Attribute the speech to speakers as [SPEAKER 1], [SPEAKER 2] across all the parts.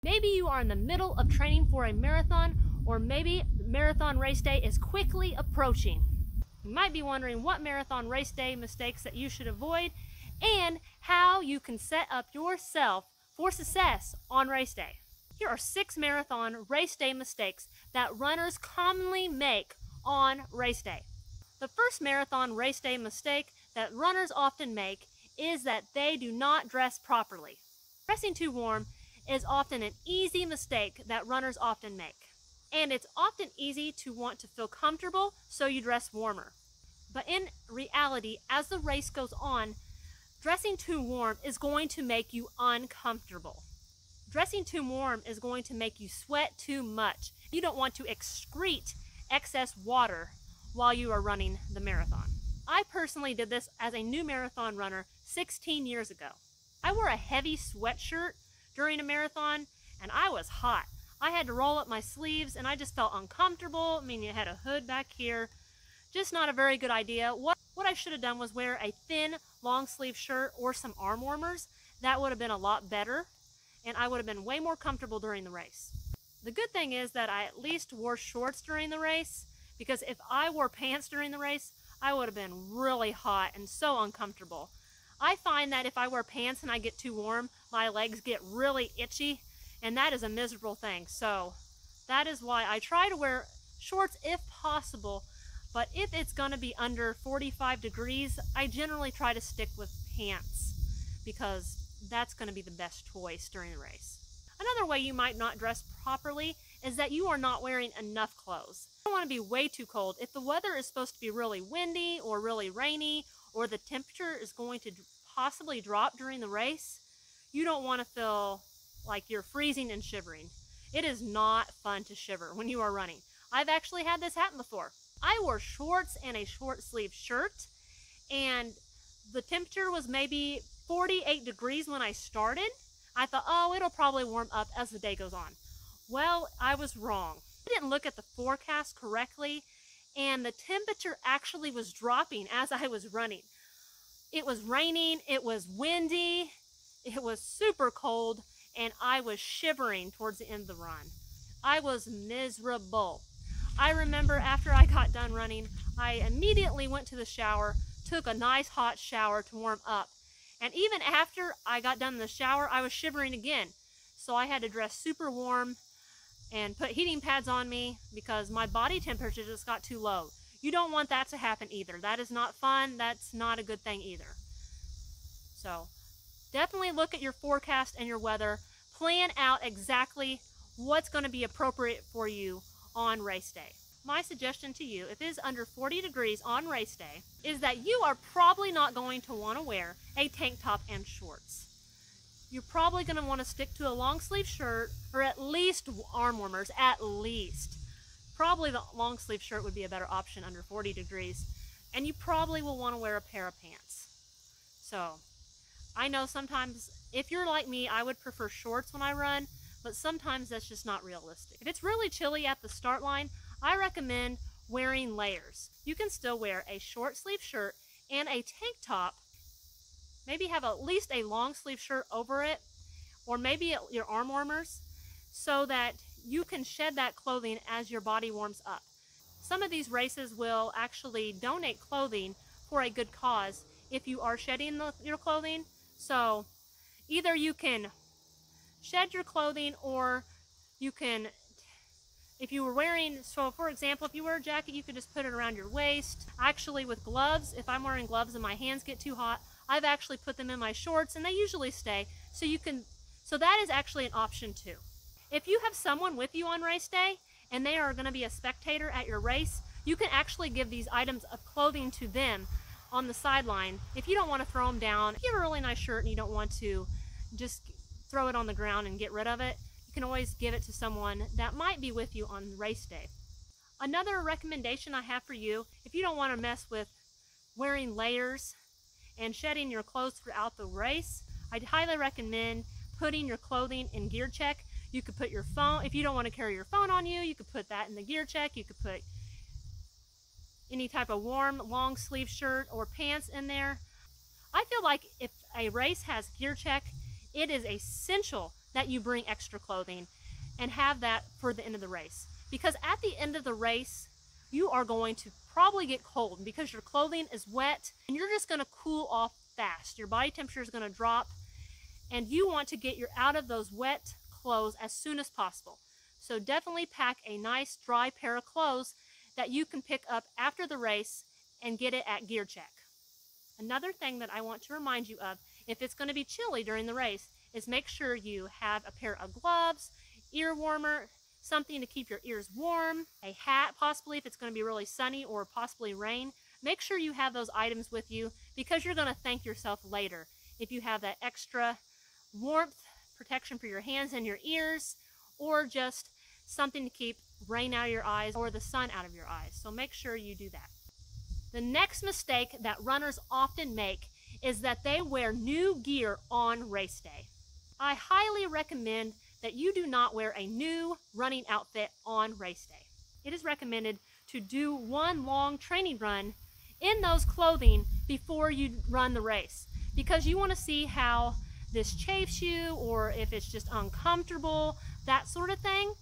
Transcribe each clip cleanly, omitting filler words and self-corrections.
[SPEAKER 1] Maybe you are in the middle of training for a marathon, or maybe marathon race day is quickly approaching. You might be wondering what marathon race day mistakes that you should avoid and how you can set up yourself for success on race day. Here are 6 marathon race day mistakes that runners commonly make on race day. The first marathon race day mistake that runners often make is that they do not dress properly. Dressing too warm is often an easy mistake that runners often make. And it's often easy to want to feel comfortable, so you dress warmer. But in reality, as the race goes on, dressing too warm is going to make you uncomfortable. Dressing too warm is going to make you sweat too much. You don't want to excrete excess water while you are running the marathon. I personally did this as a new marathon runner 16 years ago. I wore a heavy sweatshirt during a marathon and I was hot. I had to roll up my sleeves and I just felt uncomfortable. I mean, you had a hood back here. Just not a very good idea. What I should have done was wear a thin long sleeve shirt or some arm warmers. That would have been a lot better and I would have been way more comfortable during the race. The good thing is that I at least wore shorts during the race, because if I wore pants during the race, I would have been really hot and so uncomfortable. I find that if I wear pants and I get too warm, my legs get really itchy, and that is a miserable thing. So that is why I try to wear shorts if possible, but if it's going to be under 45 degrees, I generally try to stick with pants because that's going to be the best choice during the race. Another way you might not dress properly is that you are not wearing enough clothes. You don't want to be way too cold. If the weather is supposed to be really windy or really rainy, or the temperature is going to possibly drop during the race, you don't want to feel like you're freezing and shivering. It is not fun to shiver when you are running. I've actually had this happen before. I wore shorts and a short sleeve shirt, and the temperature was maybe 48 degrees when I started. I thought, oh, it'll probably warm up as the day goes on. Well, I was wrong. I didn't look at the forecast correctly, and the temperature actually was dropping as I was running. It was raining, it was windy, it was super cold, and I was shivering towards the end of the run. I was miserable. I remember after I got done running, I immediately went to the shower, took a nice hot shower to warm up. And even after I got done in the shower, I was shivering again. So I had to dress super warm and put heating pads on me because my body temperature just got too low. You don't want that to happen either. That is not fun. That's not a good thing either. So definitely look at your forecast and your weather. Plan out exactly what's going to be appropriate for you on race day. My suggestion to you, if it is under 40 degrees on race day, is that you are probably not going to want to wear a tank top and shorts. You're probably going to want to stick to a long sleeve shirt or at least arm warmers, at least. Probably the long sleeve shirt would be a better option under 40 degrees. And you probably will want to wear a pair of pants. So I know sometimes if you're like me, I would prefer shorts when I run, but sometimes that's just not realistic. If it's really chilly at the start line, I recommend wearing layers. You can still wear a short sleeve shirt and a tank top. Maybe have at least a long sleeve shirt over it, or maybe your arm warmers, so that you can shed that clothing as your body warms up. Some of these races will actually donate clothing for a good cause if you are shedding your clothing. So either you can shed your clothing, or you can, if you were wearing, so for example, if you wear a jacket, you could just put it around your waist. Actually, with gloves, if I'm wearing gloves and my hands get too hot, I've actually put them in my shorts and they usually stay. So that is actually an option too. If you have someone with you on race day and they are going to be a spectator at your race, you can actually give these items of clothing to them on the sideline. If you don't want to throw them down, if you have a really nice shirt and you don't want to just throw it on the ground and get rid of it, you can always give it to someone that might be with you on race day. Another recommendation I have for you, if you don't want to mess with wearing layers and shedding your clothes throughout the race, I'd highly recommend putting your clothing in gear check. You could put your phone, if you don't want to carry your phone on you, you could put that in the gear check. You could put any type of warm long sleeve shirt or pants in there. I feel like if a race has gear check, it is essential that you bring extra clothing and have that for the end of the race. Because at the end of the race, you are going to probably get cold because your clothing is wet and you're just going to cool off fast. Your body temperature is going to drop and you want to get out of those wet clothes as soon as possible. So definitely pack a nice dry pair of clothes that you can pick up after the race and get it at gear check. Another thing that I want to remind you of, if it's going to be chilly during the race, is make sure you have a pair of gloves, ear warmer, something to keep your ears warm, a hat possibly if it's going to be really sunny or possibly rain. Make sure you have those items with you because you're going to thank yourself later if you have that extra warmth, protection for your hands and your ears, or just something to keep rain out of your eyes or the sun out of your eyes. So make sure you do that. The next mistake that runners often make is that they wear new gear on race day. I highly recommend that you do not wear a new running outfit on race day. It is recommended to do one long training run in those clothing before you run the race, because you want to see how this chafes you or if it's just uncomfortable, that sort of thing.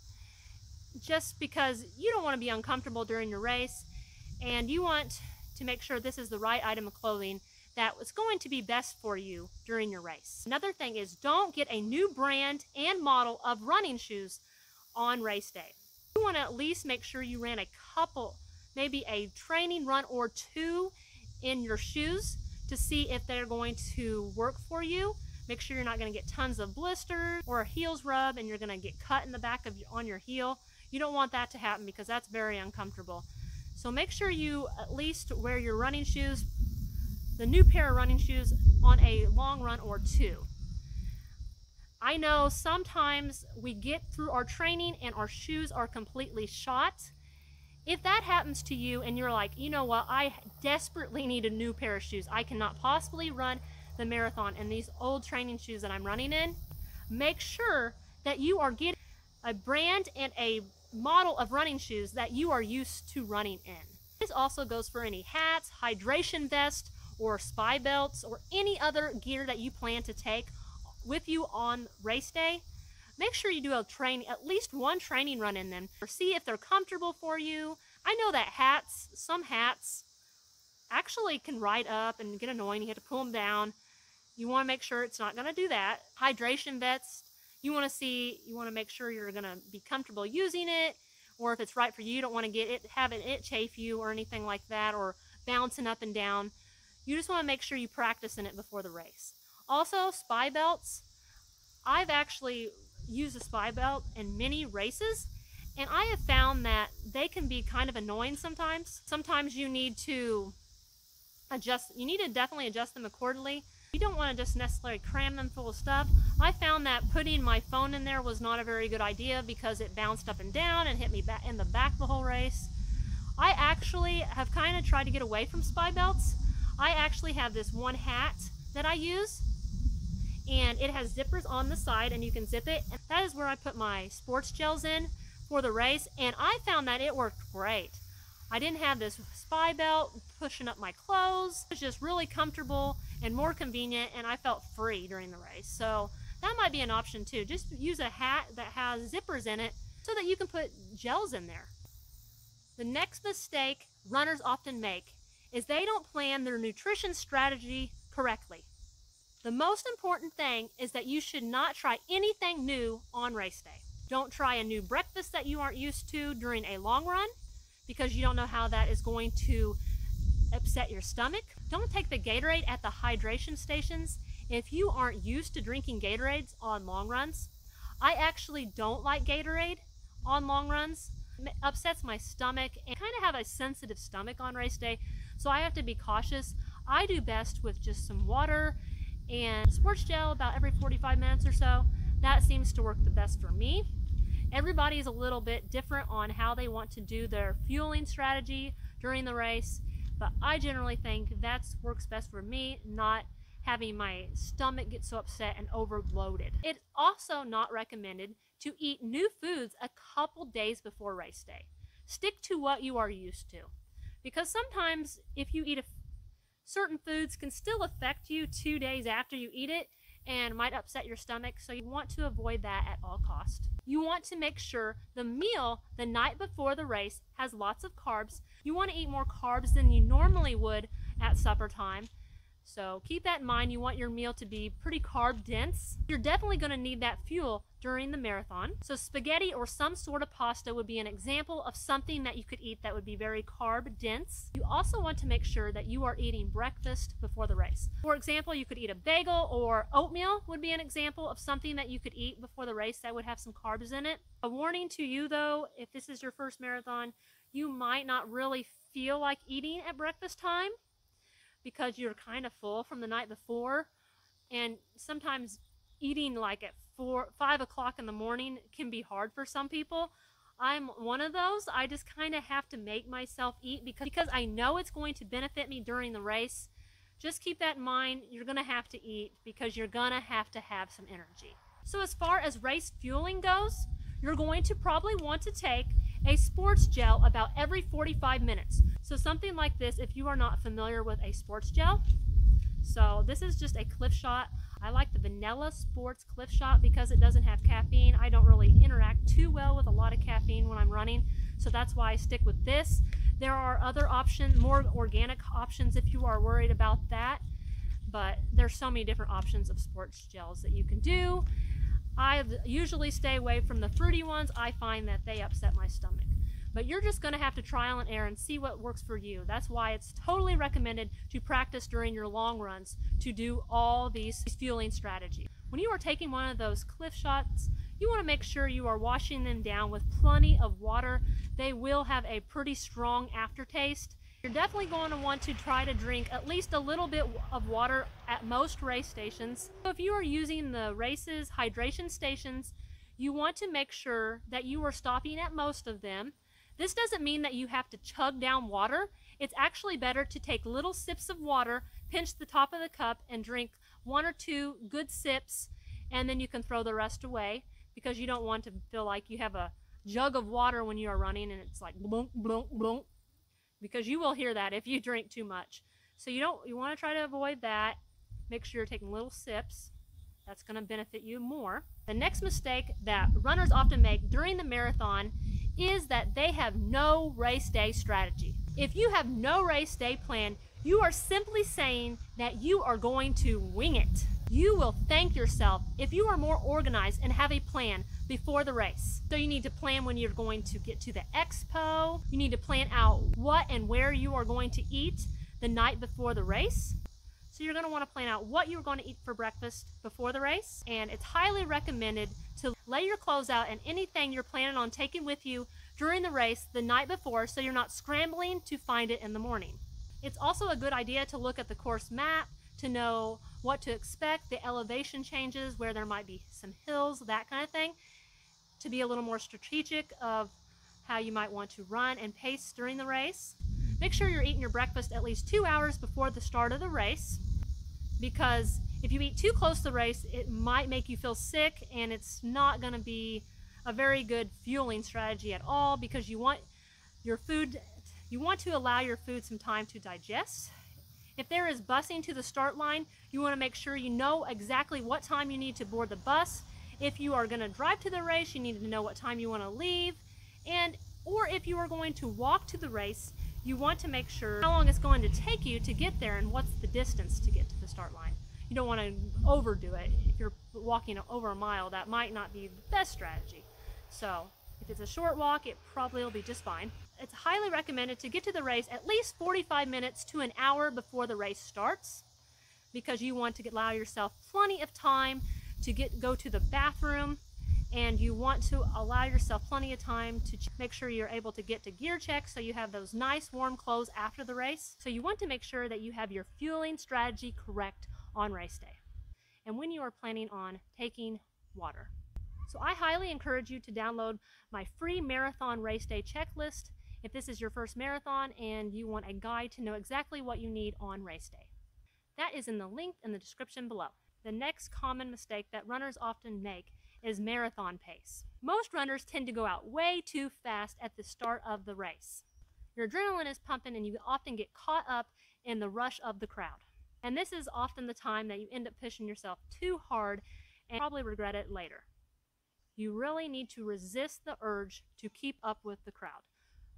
[SPEAKER 1] Just because you don't want to be uncomfortable during your race and you want to make sure this is the right item of clothing that is going to be best for you during your race. Another thing is, don't get a new brand and model of running shoes on race day. You want to at least make sure you ran a couple, maybe a training run or two in your shoes to see if they're going to work for you. Make sure you're not going to get tons of blisters or a heels rub and you're going to get cut in the back on your heel. You don't want that to happen because that's very uncomfortable. So make sure you at least wear your running shoes, the new pair of running shoes, on a long run or two. I know sometimes we get through our training and our shoes are completely shot. If that happens to you and you're like, you know what, I desperately need a new pair of shoes, I cannot possibly run the marathon in these old training shoes that I'm running in, make sure that you are getting a brand and a model of running shoes that you are used to running in. This also goes for any hats, hydration vests, or spy belts, or any other gear that you plan to take with you on race day. Make sure you do at least one training run in them, or see if they're comfortable for you. I know that some hats actually can ride up and get annoying. You have to pull them down. You want to make sure it's not going to do that. Hydration vests, you want to make sure you're going to be comfortable using it, or if it's right for you, you don't want to have it chafe you or anything like that, or bouncing up and down. You just want to make sure you practice in it before the race. Also, spy belts. I've actually used a spy belt in many races, and I have found that they can be kind of annoying sometimes. Sometimes you need to definitely adjust them accordingly. You don't want to just necessarily cram them full of stuff. I found that putting my phone in there was not a very good idea because it bounced up and down and hit me in the back the whole race. I actually have kind of tried to get away from spy belts. I actually have this one hat that I use, and it has zippers on the side and you can zip it, and that is where I put my sports gels in for the race, and I found that it worked great. I didn't have this spy belt pushing up my clothes. It was just really comfortable and more convenient, and I felt free during the race. So that might be an option too. Just use a hat that has zippers in it so that you can put gels in there. The next mistake runners often make is they don't plan their nutrition strategy correctly. The most important thing is that you should not try anything new on race day. Don't try a new breakfast that you aren't used to during a long run, because you don't know how that is going to upset your stomach. Don't take the Gatorade at the hydration stations if you aren't used to drinking Gatorades on long runs. I actually don't like Gatorade on long runs. It upsets my stomach, and I kind of have a sensitive stomach on race day, so I have to be cautious. I do best with just some water and sports gel about every 45 minutes or so. That seems to work the best for me. Everybody is a little bit different on how they want to do their fueling strategy during the race, but I generally think that works best for me, not having my stomach get so upset and overloaded. It's also not recommended to eat new foods a couple days before race day. Stick to what you are used to, because sometimes if you eat certain foods can still affect you 2 days after you eat it, and might upset your stomach, so you want to avoid that at all costs. You want to make sure the meal the night before the race has lots of carbs. You want to eat more carbs than you normally would at supper time. So keep that in mind. You want your meal to be pretty carb dense. You're definitely going to need that fuel during the marathon. So spaghetti or some sort of pasta would be an example of something that you could eat that would be very carb dense. You also want to make sure that you are eating breakfast before the race. For example, you could eat a bagel, or oatmeal would be an example of something that you could eat before the race that would have some carbs in it. A warning to you though, if this is your first marathon, you might not really feel like eating at breakfast time, because you're kind of full from the night before, and sometimes eating like at 5 o'clock in the morning can be hard for some people. I'm one of those. I just kind of have to make myself eat because I know it's going to benefit me during the race. Just keep that in mind. You're going to have to eat because you're going to have some energy. So as far as race fueling goes, you're going to probably want to take a sports gel about every 45 minutes. So something like this, if you are not familiar with a sports gel. So this is just a Cliff Shot. I like the Vanilla Sports Cliff Shot because it doesn't have caffeine. I don't really interact too well with a lot of caffeine when I'm running, so that's why I stick with this. There are other options, more organic options if you are worried about that, but there's so many different options of sports gels that you can do. I usually stay away from the fruity ones. I find that they upset my stomach. But you're just going to have to trial and error and see what works for you. That's why it's totally recommended to practice during your long runs to do all these fueling strategies. When you are taking one of those Cliff Shots, you want to make sure you are washing them down with plenty of water. They will have a pretty strong aftertaste. You're definitely going to want to try to drink at least a little bit of water at most race stations. So if you are using the race's hydration stations, you want to make sure that you are stopping at most of them. This doesn't mean that you have to chug down water. It's actually better to take little sips of water, pinch the top of the cup, and drink 1 or 2 good sips, and then you can throw the rest away, because you don't want to feel like you have a jug of water when you are running and it's like blunk, blunk, blunk, because you will hear that if you drink too much. So you want to try to avoid that. Make sure you're taking little sips. That's going to benefit you more. The next mistake that runners often make during the marathon is that they have no race day strategy. If you have no race day plan, you are simply saying that you are going to wing it. You will thank yourself if you are more organized and have a plan before the race. So you need to plan when you're going to get to the expo. You need to plan out what and where you are going to eat the night before the race. So you're going to want to plan out what you're going to eat for breakfast before the race, and it's highly recommended to lay your clothes out and anything you're planning on taking with you during the race the night before, so you're not scrambling to find it in the morning. It's also a good idea to look at the course map to know what to expect, the elevation changes, where there might be some hills, that kind of thing, to be a little more strategic of how you might want to run and pace during the race. Make sure you're eating your breakfast at least 2 hours before the start of the race, because if you eat too close to the race, it might make you feel sick, and it's not going to be a very good fueling strategy at all, because you want to allow your food some time to digest. If there is busing to the start line, you want to make sure you know exactly what time you need to board the bus. If you are going to drive to the race, you need to know what time you want to leave, or if you are going to walk to the race, you want to make sure how long it's going to take you to get there and what's the distance to get to the start line. You don't want to overdo it. If you're walking over a mile, that might not be the best strategy. So if it's a short walk, it probably will be just fine. It's highly recommended to get to the race at least 45 minutes to an hour before the race starts, because you want to allow yourself plenty of time to go to the bathroom, and you want to allow yourself plenty of time to make sure you're able to get to gear check, so you have those nice warm clothes after the race. So you want to make sure that you have your fueling strategy correct on race day, and when you are planning on taking water. So I highly encourage you to download my free marathon race day checklist if this is your first marathon and you want a guide to know exactly what you need on race day. That is in the link in the description below. The next common mistake that runners often make is marathon pace. Most runners tend to go out way too fast at the start of the race. Your adrenaline is pumping and you often get caught up in the rush of the crowd. And this is often the time that you end up pushing yourself too hard and probably regret it later. You really need to resist the urge to keep up with the crowd.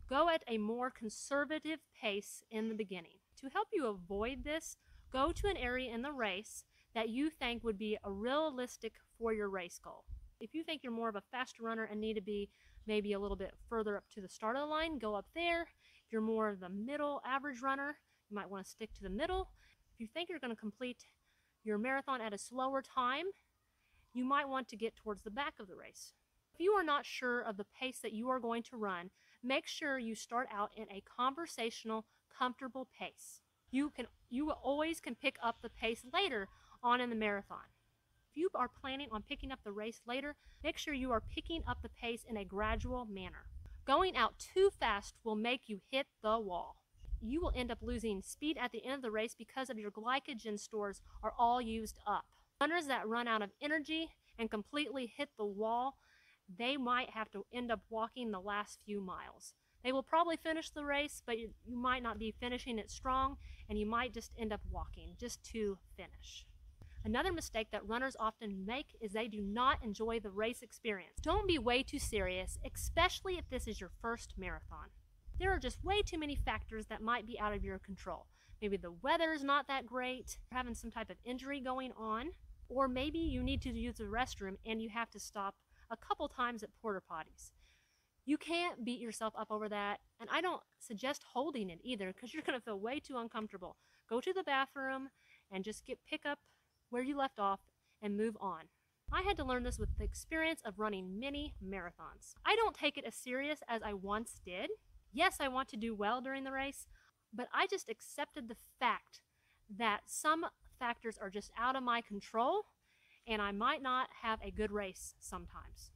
[SPEAKER 1] Go at a more conservative pace in the beginning. To help you avoid this, go to an area in the race that you think would be realistic for your race goal. If you think you're more of a faster runner and need to be maybe a little bit further up to the start of the line, go up there. If you're more of the middle average runner, you might want to stick to the middle. If you think you're going to complete your marathon at a slower time, you might want to get towards the back of the race. If you are not sure of the pace that you are going to run, make sure you start out in a conversational, comfortable pace. You always can pick up the pace later on in the marathon. If you are planning on picking up the race later, make sure you are picking up the pace in a gradual manner. Going out too fast will make you hit the wall. You will end up losing speed at the end of the race because of your glycogen stores are all used up. Runners that run out of energy and completely hit the wall, they might have to end up walking the last few miles. They will probably finish the race, but you might not be finishing it strong, and you might just end up walking just to finish. Another mistake that runners often make is they do not enjoy the race experience. Don't be way too serious, especially if this is your first marathon. There are just way too many factors that might be out of your control. Maybe the weather is not that great, you're having some type of injury going on, or maybe you need to use the restroom and you have to stop a couple times at porta potties. You can't beat yourself up over that, and I don't suggest holding it either because you're going to feel way too uncomfortable. Go to the bathroom and just pick up where you left off and move on. I had to learn this with the experience of running many marathons. I don't take it as serious as I once did. Yes, I want to do well during the race, but I just accepted the fact that some factors are just out of my control and I might not have a good race sometimes.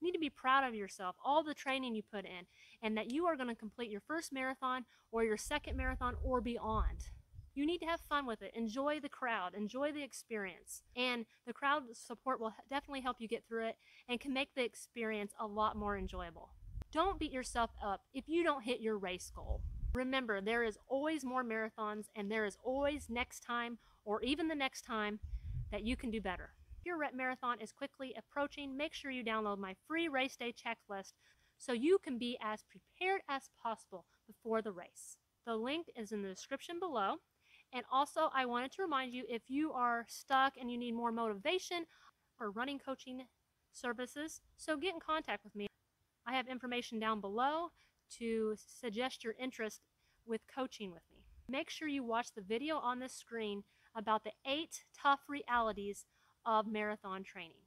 [SPEAKER 1] You need to be proud of yourself, all the training you put in, and that you are going to complete your first marathon or your second marathon or beyond. You need to have fun with it. Enjoy the crowd. Enjoy the experience. And the crowd support will definitely help you get through it and can make the experience a lot more enjoyable. Don't beat yourself up if you don't hit your race goal. Remember, there is always more marathons, and there is always next time or even the next time that you can do better. If your marathon is quickly approaching, make sure you download my free race day checklist so you can be as prepared as possible before the race. The link is in the description below. And also, I wanted to remind you, if you are stuck and you need more motivation or running coaching services, so get in contact with me. I have information down below to suggest your interest with coaching with me. Make sure you watch the video on this screen about the 8 tough realities of marathon training.